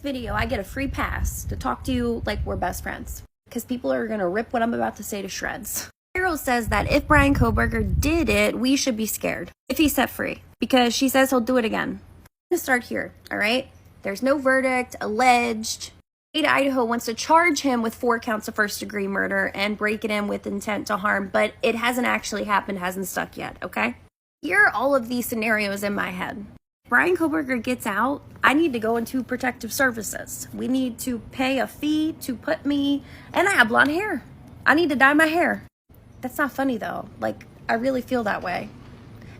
video, I get a free pass to talk to you like we're best friends, because people are going to rip what I'm about to say to shreds. Carol says that if Bryan Kohberger did it, we should be scared if he's set free, because she says he'll do it again. I'm going to start here, all right? There's no verdict, alleged. Idaho wants to charge him with 4 counts of first-degree murder and break it in with intent to harm, but it hasn't actually happened, hasn't stuck yet, okay? Here are all of these scenarios in my head. Bryan Kohberger gets out, I need to go into protective services. We need to pay a fee to put me, and I have blonde hair. I need to dye my hair. That's not funny though. Like, I really feel that way.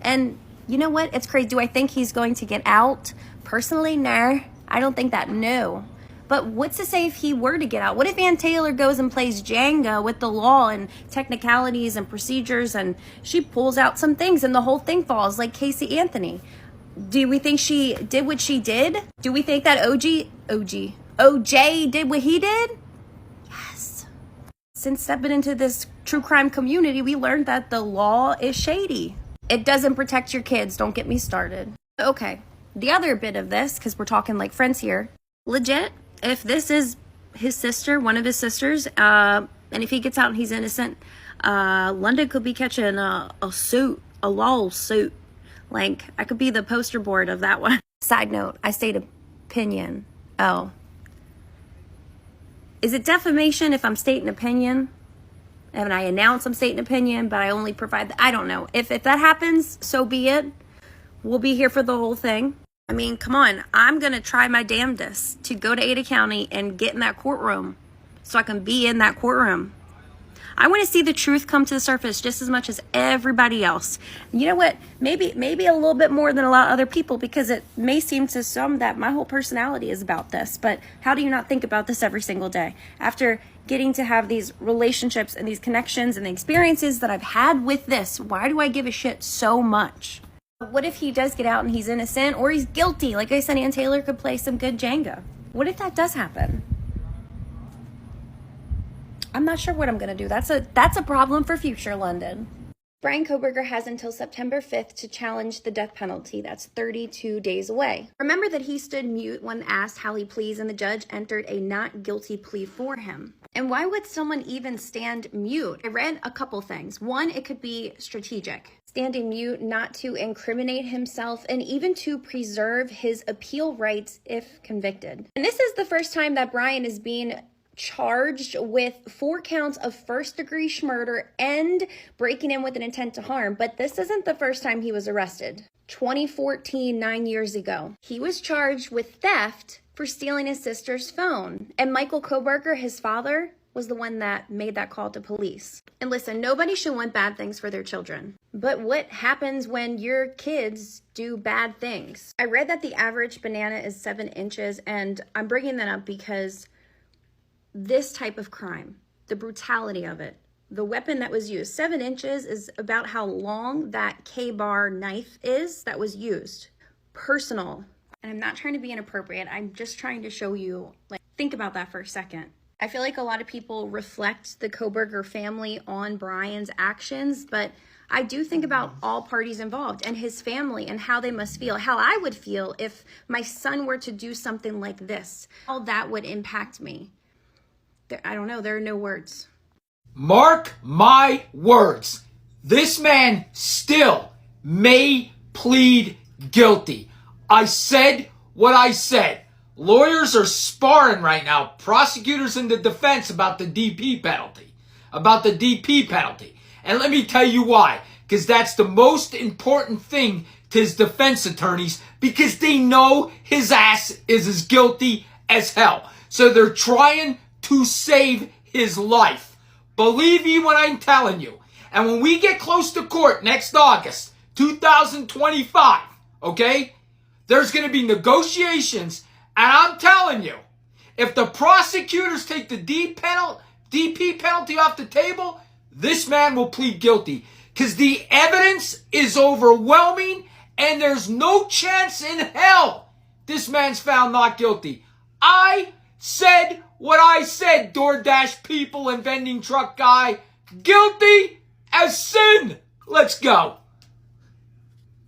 And you know what? It's crazy. Do I think he's going to get out? Personally, nah. I don't think that, no. But what's to say if he were to get out? What if Ann Taylor goes and plays Jenga with the law and technicalities and procedures, and she pulls out some things and the whole thing falls, like Casey Anthony? Do we think she did what she did? Do we think that OJ did what he did? Yes. Since stepping into this true crime community, we learned that the law is shady. It doesn't protect your kids. Don't get me started. Okay. The other bit of this, because we're talking like friends here, legit, if this is his sister, one of his sisters, and if he gets out and he's innocent, London could be catching a lawsuit. Like, I could be the poster board of that one. Side note, I state opinion. Oh. Is it defamation if I'm stating opinion? And I announce I'm stating opinion, but I only provide I don't know. If that happens, so be it. We'll be here for the whole thing. I mean, come on. I'm going to try my damnedest to go to Ada County and get in that courtroom so I can be in that courtroom. I want to see the truth come to the surface just as much as everybody else. You know what? Maybe a little bit more than a lot of other people, because it may seem to some that my whole personality is about this. But how do you not think about this every single day? After getting to have these relationships and these connections and the experiences that I've had with this, why do I give a shit so much? What if he does get out and he's innocent or he's guilty? Like I said, Ann Taylor could play some good Jenga. What if that does happen? I'm not sure what I'm going to do. That's a problem for future London. Bryan Kohberger has until September 5th to challenge the death penalty. That's 32 days away. Remember that he stood mute when asked how he pleads, and the judge entered a not guilty plea for him. And why would someone even stand mute? I read a couple things. One, it could be strategic. Standing mute not to incriminate himself and even to preserve his appeal rights if convicted. And this is the first time that Bryan is being charged with 4 counts of first-degree murder and breaking in with an intent to harm. But this isn't the first time he was arrested. 2014, 9 years ago, he was charged with theft for stealing his sister's phone. And Michael Kohberger, his father, was the one that made that call to police. And listen, nobody should want bad things for their children. But what happens when your kids do bad things? I read that the average banana is 7 inches, and I'm bringing that up because this type of crime, the brutality of it, the weapon that was used, 7 inches is about how long that K-bar knife is that was used. Personal. And I'm not trying to be inappropriate. I'm just trying to show you, like, think about that for a second. I feel like a lot of people reflect the Kohberger family on Bryan's actions, but I do think about all parties involved and his family and how they must feel, how I would feel if my son were to do something like this, how that would impact me. I don't know. There are no words. Mark my words. This man still may plead guilty. I said what I said. Lawyers are sparring right now, prosecutors and the defense, about the DP penalty. And let me tell you why. Because that's the most important thing to his defense attorneys, because they know his ass is as guilty as hell. So they're trying to save his life. Believe me when I'm telling you. And when we get close to court next August, 2025, okay, there's going to be negotiations. And I'm telling you, if the prosecutors take the DP penalty off the table, this man will plead guilty. Because the evidence is overwhelming and there's no chance in hell this man's found not guilty. I said what I said, DoorDash people and vending truck guy. Guilty as sin. Let's go.